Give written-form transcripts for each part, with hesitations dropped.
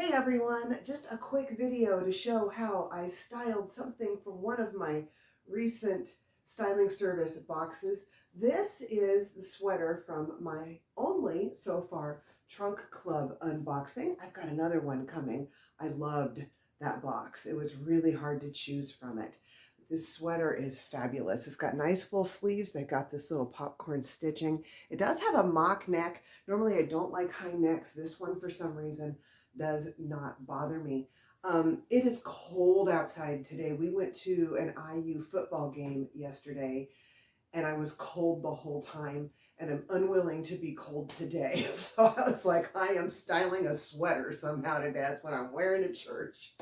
Hey everyone, just a quick video to show how I styled something from one of my recent styling service boxes. This is the sweater from my only, so far, Trunk Club unboxing. I've got another one coming. I loved that box. It was really hard to choose from it. This sweater is fabulous. It's got nice full sleeves. They've got this little popcorn stitching. It does have a mock neck. Normally I don't like high necks. This one, for some reason, does not bother me. It is cold outside today. We went to an IU football game yesterday and I was cold the whole time, and I'm unwilling to be cold today. So I was like, I am styling a sweater somehow today. That's what I'm wearing to church.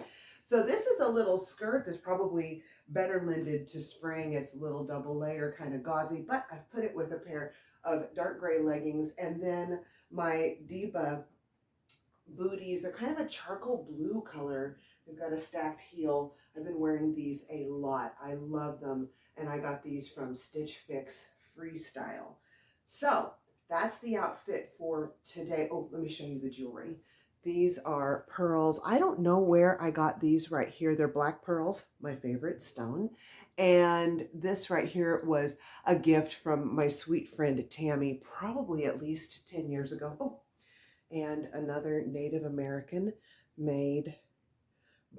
So this is a little skirt that's probably better lended to spring. It's a little double layer, kind of gauzy, but I've put it with a pair of dark gray leggings and then my Diva booties. They're kind of a charcoal blue color. They've got a stacked heel. I've been wearing these a lot. I love them. And I got these from Stitch Fix Freestyle. So that's the outfit for today. Oh, let me show you the jewelry. These are pearls. I don't know where I got these right here. They're black pearls, my favorite stone. And this right here was a gift from my sweet friend Tammy, probably at least 10 years ago. Oh, and another Native American made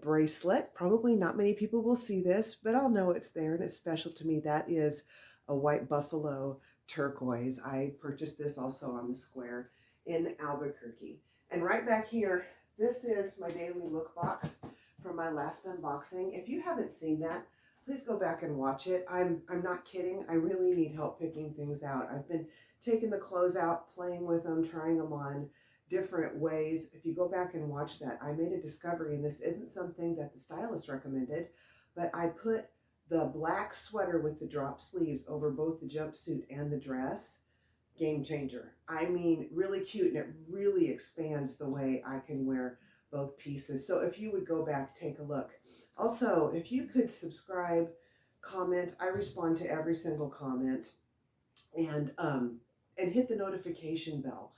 bracelet. Probably not many people will see this, but I'll know it's there and it's special to me. That is a white buffalo turquoise. I purchased this also on the square in Albuquerque. And right back here, this is my daily look box from my last unboxing. If you haven't seen that, please go back and watch it. I'm not kidding. I really need help picking things out. I've been taking the clothes out, playing with them, trying them on different ways. If you go back and watch that, I made a discovery, and this isn't something that the stylist recommended, but I put the black sweater with the drop sleeves over both the jumpsuit and the dress. Game changer. I mean, really cute, and it really expands the way I can wear both pieces. So if you would go back, take a look. Also, if you could subscribe, comment, I respond to every single comment, and hit the notification bell.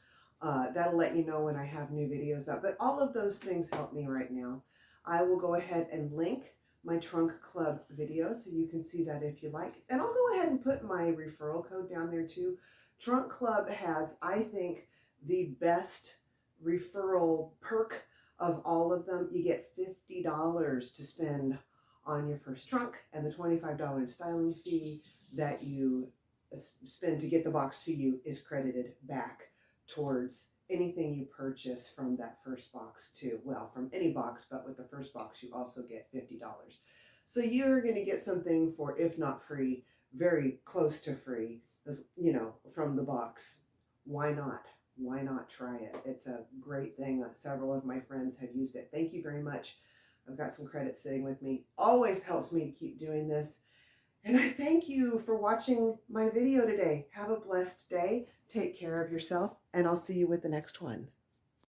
That'll let you know when I have new videos up. But all of those things help me right now. I will go ahead and link my Trunk Club video so you can see that if you like. And I'll go ahead and put my referral code down there too. Trunk Club has, I think, the best referral perk of all of them. You get $50 to spend on your first trunk, and the $25 styling fee that you spend to get the box to you is credited back towards anything you purchase from that first box too. Well, from any box, but with the first box, you also get $50. So you're going to get something for, if not free, very close to free, you know, from the box. Why not? Why not try it? It's a great thing. Several of my friends have used it. Thank you very much. I've got some credits sitting with me. Always helps me to keep doing this. And I thank you for watching my video today. Have a blessed day. Take care of yourself, and I'll see you with the next one.